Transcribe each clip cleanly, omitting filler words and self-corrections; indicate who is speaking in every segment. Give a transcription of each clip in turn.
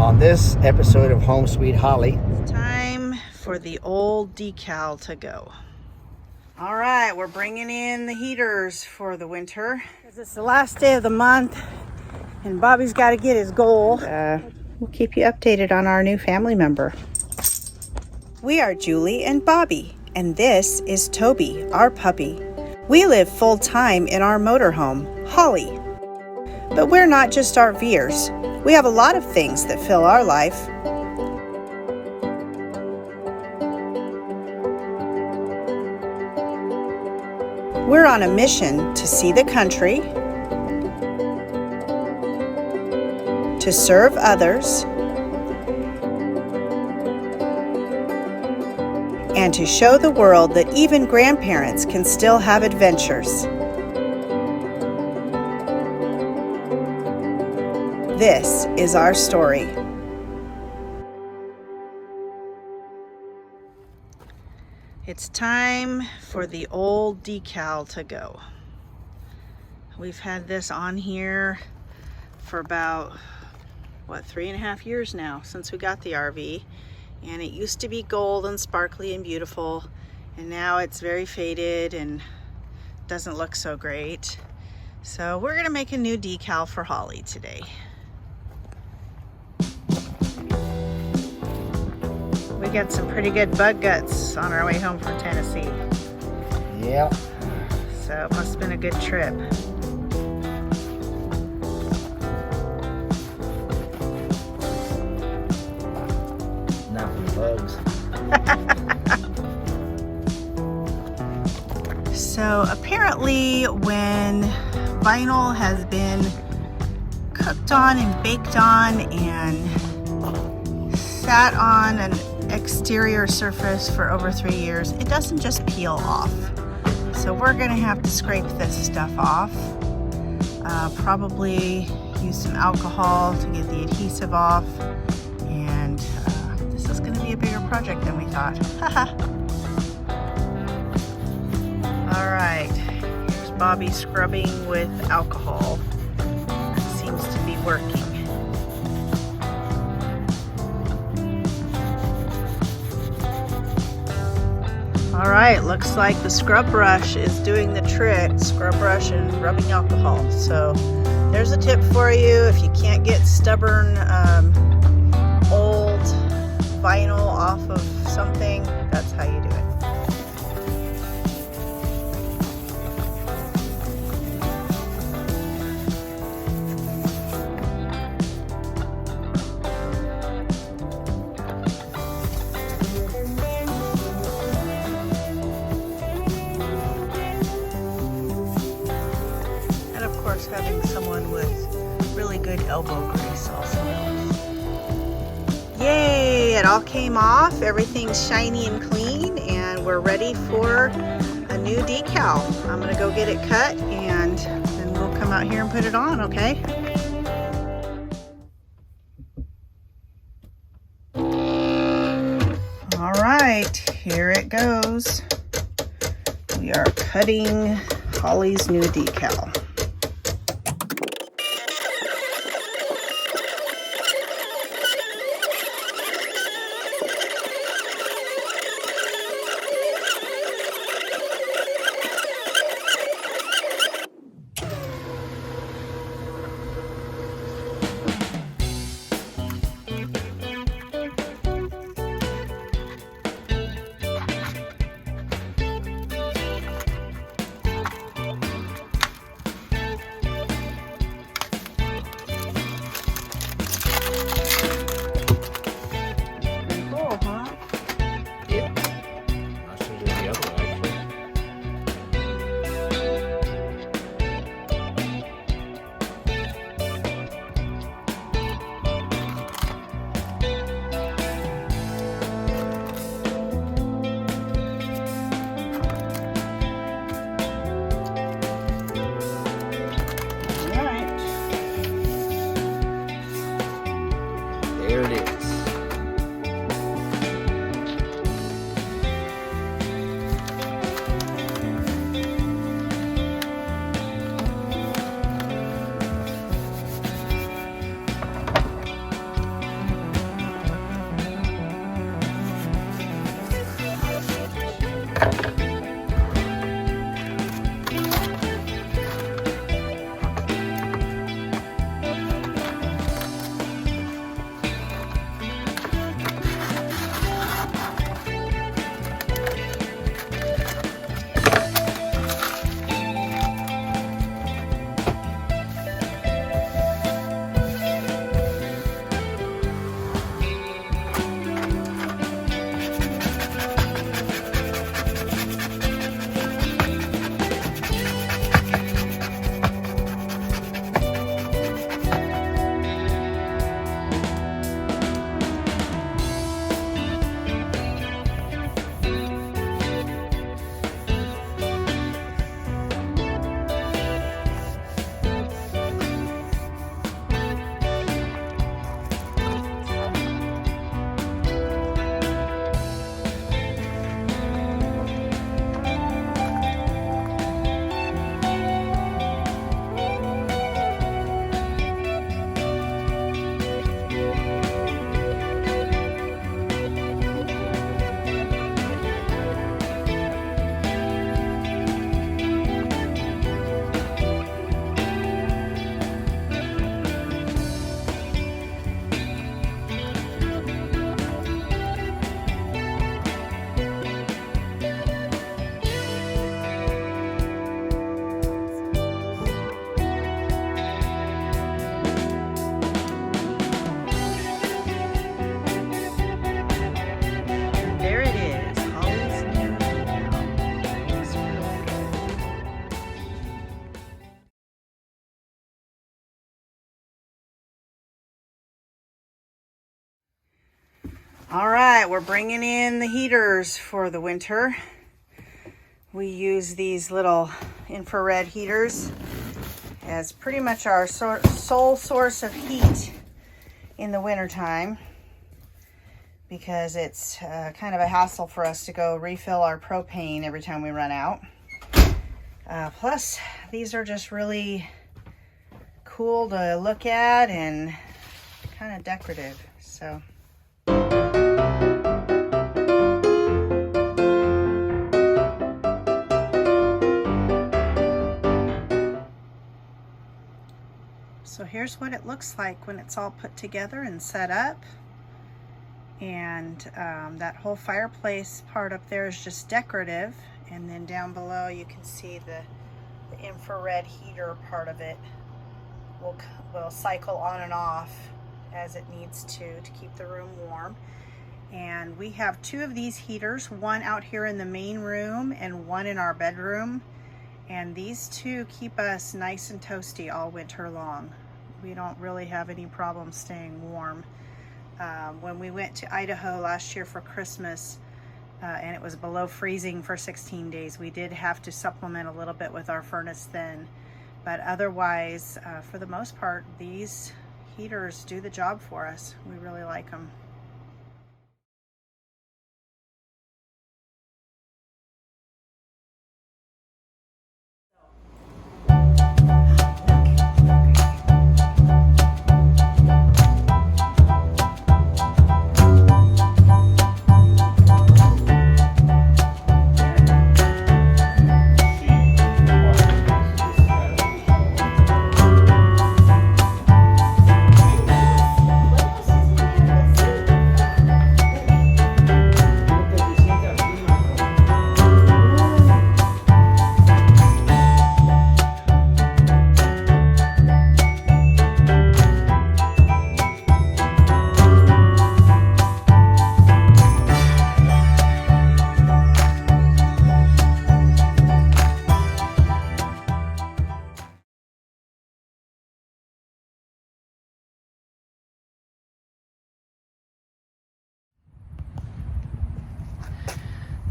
Speaker 1: on this episode of Home Sweet Holly.
Speaker 2: It's time for the old decal to go. All right, we're bringing in the heaters for the winter. It's the last day of the month and Bobby's got to get his goal. We'll keep you updated on our new family member. We are Julie and Bobby, and this is Toby, our puppy. We live full-time in our motorhome, Holly. But we're not just RVers. We have a lot of things that fill our life. We're on a mission to see the country, to serve others, and to show the world that even grandparents can still have adventures. This is our story. It's time for the old decal to go. We've had this on here for about, 3.5 years now since we got the RV. And it used to be gold and sparkly and beautiful, and now it's very faded and doesn't look so great. So we're gonna make a new decal for Holly today. We got some pretty good bug guts on our way home from Tennessee.
Speaker 1: Yeah.
Speaker 2: So it must have been a good trip.
Speaker 1: Not for bugs.
Speaker 2: So apparently when vinyl has been cooked on and baked on and sat on an exterior surface for over 3 years, it doesn't just peel off. So we're gonna have to scrape this stuff off. Probably use some alcohol to get the adhesive off, and this is gonna be a bigger project than we thought. All right, here's Bobby scrubbing with alcohol. That seems to be working. All right, looks like the scrub brush is doing the trick. Scrub brush and rubbing alcohol. So there's a tip for you if you can't get stubborn old vinyl off of something. That's how you do it. Having someone with really good elbow grease also helps. Yay! It all came off. Everything's shiny and clean, and we're ready for a new decal. I'm gonna go get it cut, and then we'll come out here and put it on, okay? All right, here it goes. We are cutting Holly's new decal. All right, we're bringing in the heaters for the winter. We use these little infrared heaters as pretty much our sole source of heat in the wintertime, because it's kind of a hassle for us to go refill our propane every time we run out. Plus, these are just really cool to look at and kind of decorative. So here's what it looks like when it's all put together and set up. And that whole fireplace part up there is just decorative. And then down below you can see the infrared heater part of it will cycle on and off as it needs to keep the room warm. And we have 2 of these heaters, one out here in the main room and one in our bedroom. And these 2 keep us nice and toasty all winter long. We don't really have any problem staying warm. When we went to Idaho last year for Christmas, and it was below freezing for 16 days, we did have to supplement a little bit with our furnace then. But otherwise, for the most part, these heaters do the job for us. We really like them.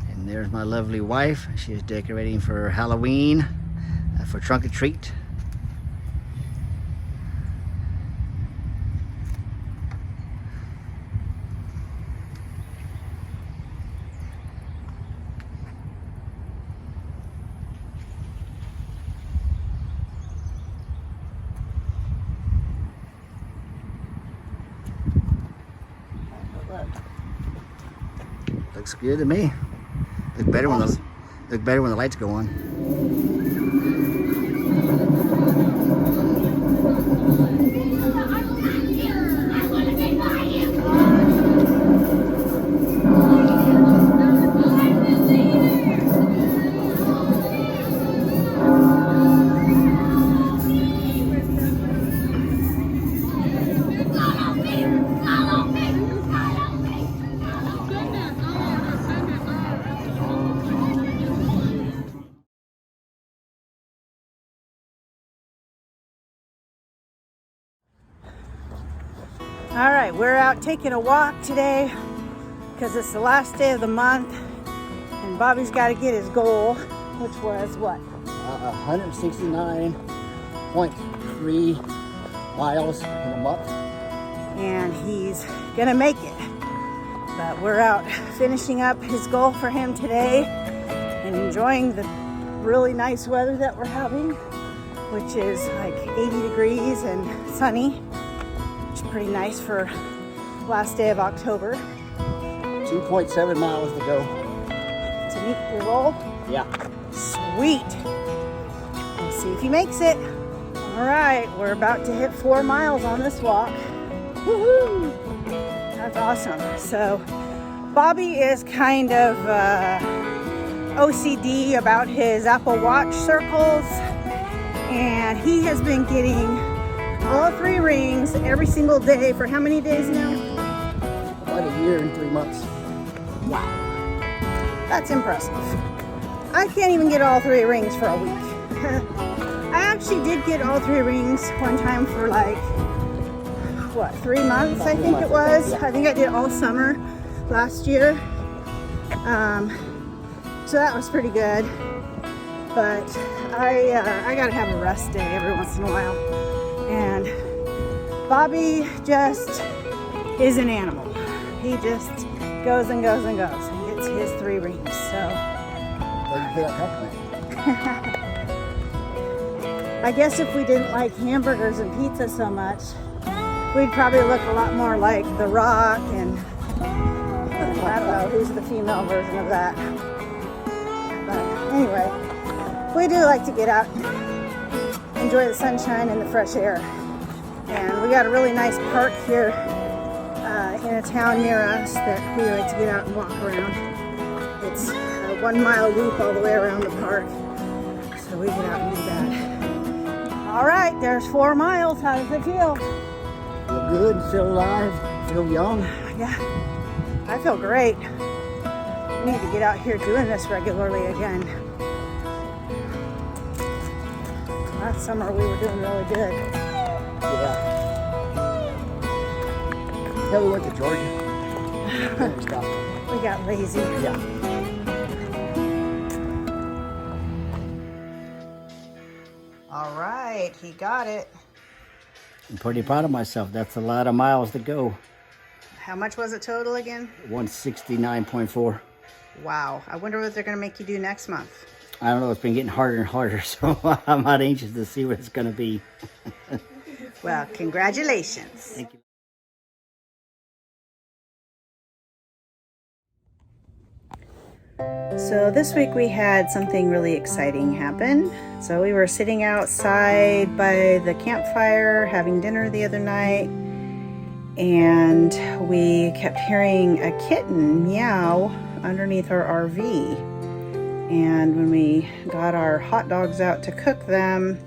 Speaker 1: And there's my lovely wife. She's decorating for Halloween, for trunk or treat. Looks good to me. Look better when the lights go on.
Speaker 2: All right, we're out taking a walk today because it's the last day of the month and Bobby's got to get his goal, which was what?
Speaker 1: 169.3 miles in a month.
Speaker 2: And he's gonna make it. But we're out finishing up his goal for him today and enjoying the really nice weather that we're having, which is like 80 degrees and sunny. Pretty nice for last day of October.
Speaker 1: 2.7 miles to go.
Speaker 2: To meet your goal?
Speaker 1: Yeah.
Speaker 2: Sweet. We'll see if he makes it. All right, we're about to hit 4 miles on this walk. Woohoo! That's awesome. So Bobby is kind of OCD about his Apple Watch circles, and he has been getting all 3 rings every single day for how many days now?
Speaker 1: About a year and 3 months.
Speaker 2: Wow. That's impressive. I can't even get all 3 rings for a week. I actually did get all 3 rings one time for like, what, 3 months I think it was. I think I did all summer. last year. So that was pretty good. But I gotta have a rest day every once in a while. And Bobby just is an animal. He just goes and goes and goes and gets his 3 rings. So I guess if we didn't like hamburgers and pizza so much, we'd probably look a lot more like The Rock and I don't know who's the female version of that. But anyway, we do like to get out, enjoy the sunshine and the fresh air. And we got a really nice park here in a town near us that we like to get out and walk around. It's a 1 mile loop all the way around the park. So we get out and do that. All right, there's 4 miles. How does it feel?
Speaker 1: Feel good, feel alive, feel young.
Speaker 2: Yeah, I feel great. We need to get out here doing this regularly again. Last summer we were doing really good.
Speaker 1: Yeah. Yeah, we went to Georgia. We stopped.
Speaker 2: We got lazy.
Speaker 1: Yeah.
Speaker 2: All right, he got it.
Speaker 1: I'm pretty proud of myself. That's a lot of miles to go.
Speaker 2: How much was it total again?
Speaker 1: 169.4.
Speaker 2: Wow. I wonder what they're going to make you do next month.
Speaker 1: I don't know. It's been getting harder and harder, so I'm not anxious to see what it's going to be.
Speaker 2: Well, congratulations.
Speaker 1: Thank you.
Speaker 2: So this week we had something really exciting happen. So we were sitting outside by the campfire having dinner the other night, and we kept hearing a kitten meow underneath our RV. And when we got our hot dogs out to cook them,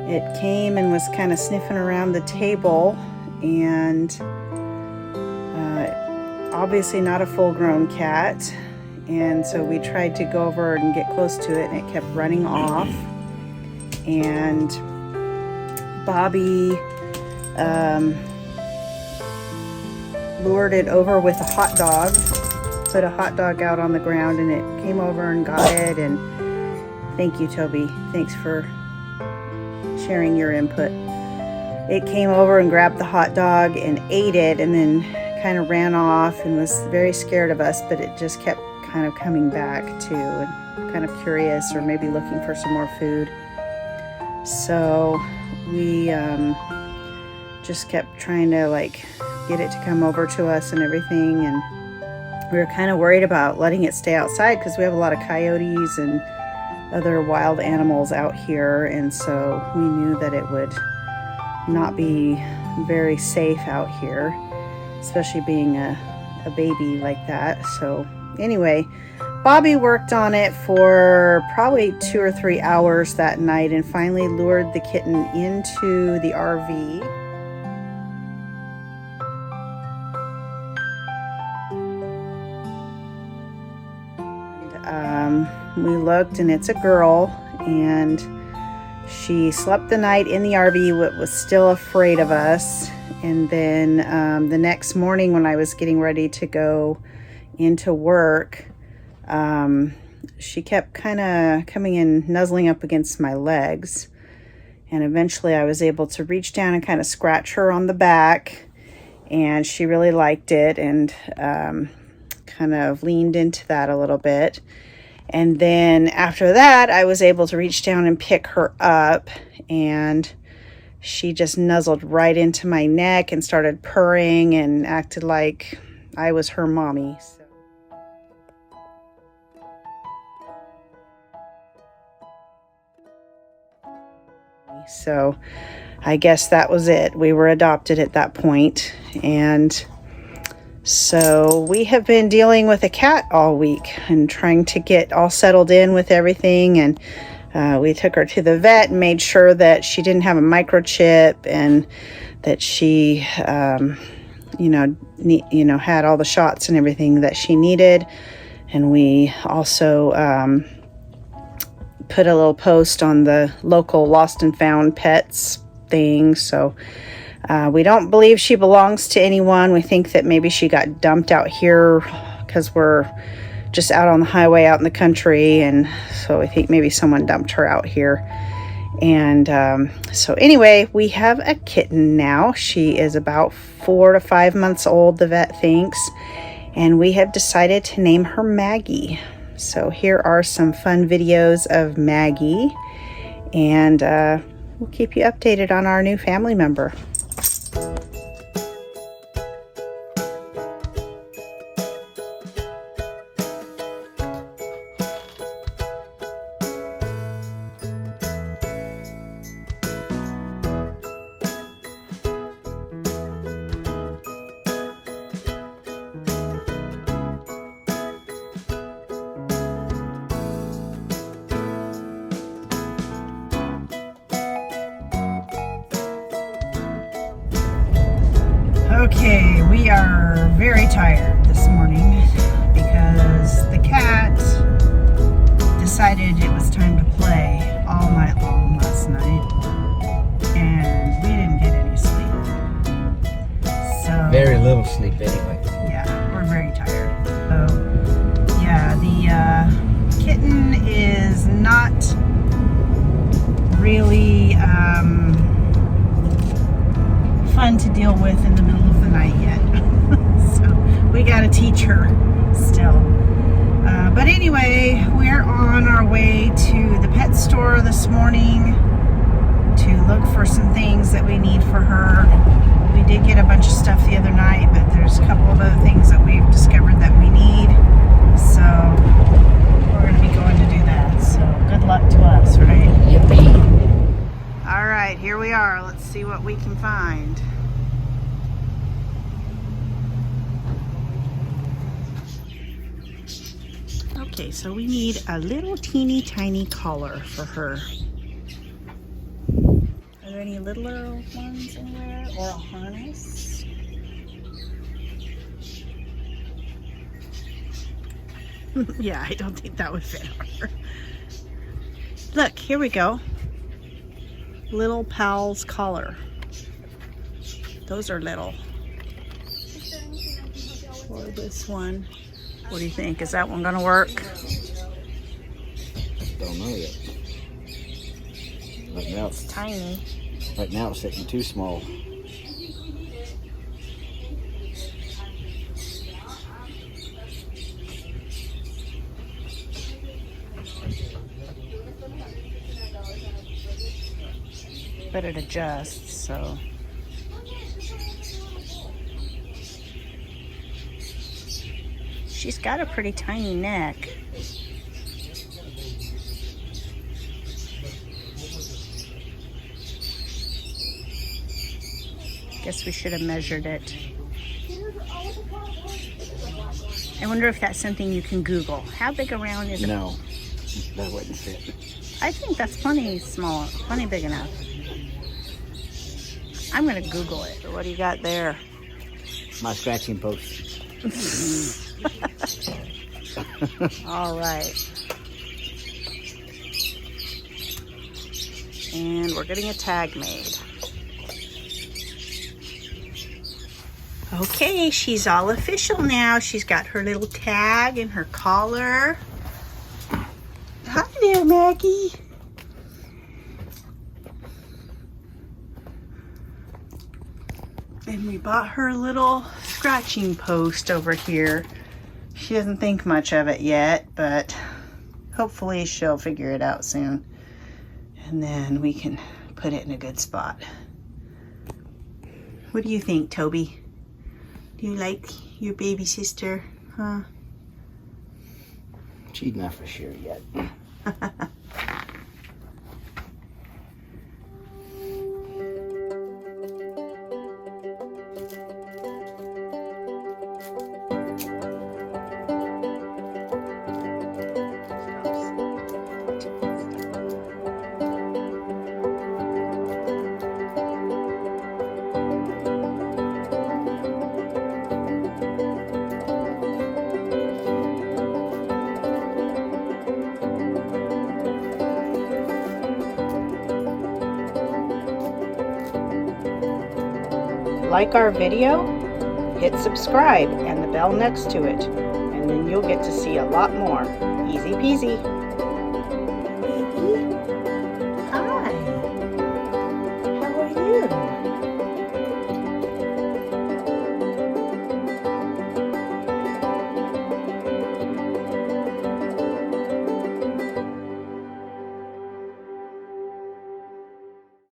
Speaker 2: it came and was kind of sniffing around the table, and obviously not a full-grown cat. And so we tried to go over and get close to it, and it kept running off. And Bobby lured it over with a hot dog, put a hot dog out on the ground, and it came over and got it. And thank you, Toby. Thanks for sharing your input. It came over and grabbed the hot dog and ate it, and then kind of ran off and was very scared of us, but it just kept kind of coming back too, and kind of curious, or maybe looking for some more food. So we just kept trying to like get it to come over to us and everything, and we were kind of worried about letting it stay outside because we have a lot of coyotes and other wild animals out here, and so we knew that it would not be very safe out here, especially being a baby like that. So anyway, Bobby worked on it for probably 2 or 3 hours that night and finally lured the kitten into the RV. We looked, and it's a girl, and she slept the night in the RV but was still afraid of us. And then the next morning when I was getting ready to go into work, she kept kind of coming in, nuzzling up against my legs, and eventually I was able to reach down and kind of scratch her on the back, and she really liked it, and kind of leaned into that a little bit. And then after that, I was able to reach down and pick her up, and she just nuzzled right into my neck and started purring and acted like I was her mommy. So I guess that was it. We were adopted at that point. And so we have been dealing with a cat all week and trying to get all settled in with everything. And we took her to the vet and made sure that she didn't have a microchip, and that she, had all the shots and everything that she needed. And we also put a little post on the local lost and found pets thing. So We don't believe she belongs to anyone. We think that maybe she got dumped out here because we're just out on the highway out in the country, and so I think maybe someone dumped her out here. And so anyway, we have a kitten now. She is about 4 to 5 months old, the vet thinks, and we have decided to name her Maggie. So here are some fun videos of Maggie, and we'll keep you updated on our new family member. Okay, we are very tired this morning because the cat decided it was time to play all night long last night, and we didn't get any sleep. So
Speaker 1: Very little sleep anyway.
Speaker 2: yeah, we're very tired. So yeah, the kitten is not really fun to deal with in the middle of the night yet. So we got to teach her still. But anyway, we're on our way to the pet store this morning to look for some things that we need for her. We did get a bunch of stuff the other night, but there's a couple of other things that we've discovered that we need. So we're going to be going to do that. So good luck to us, right?
Speaker 1: Yippee.
Speaker 2: All right, here we are. Let's see what we can find. Okay, so we need a little teeny tiny collar for her. Are there any littler ones anywhere? Or a harness? Yeah, I don't think that would fit her. Look, here we go. Little Pal's collar. Those are little. Or this one. What do you think? Is that one gonna work?
Speaker 1: Don't know yet. Right now
Speaker 2: It's tiny.
Speaker 1: Right now it's sitting too small.
Speaker 2: But it adjusts, so. She's got a pretty tiny neck. Guess we should have measured it. I wonder if that's something you can Google. How big around is it?
Speaker 1: No, that wouldn't fit.
Speaker 2: I think that's plenty small, plenty big enough. I'm gonna Google it. What do you got there?
Speaker 1: My scratching post.
Speaker 2: All right. And we're getting a tag made. Okay, she's all official now. She's got her little tag and her collar. Hi there, Maggie. And we bought her a little scratching post over here. She doesn't think much of it yet, but hopefully she'll figure it out soon. And then we can put it in a good spot. What do you think, Toby? Do you like your baby sister, huh?
Speaker 1: She's not for sure yet.
Speaker 2: like our video, hit subscribe and the bell next to it, and then you'll get to see a lot more. Easy peasy.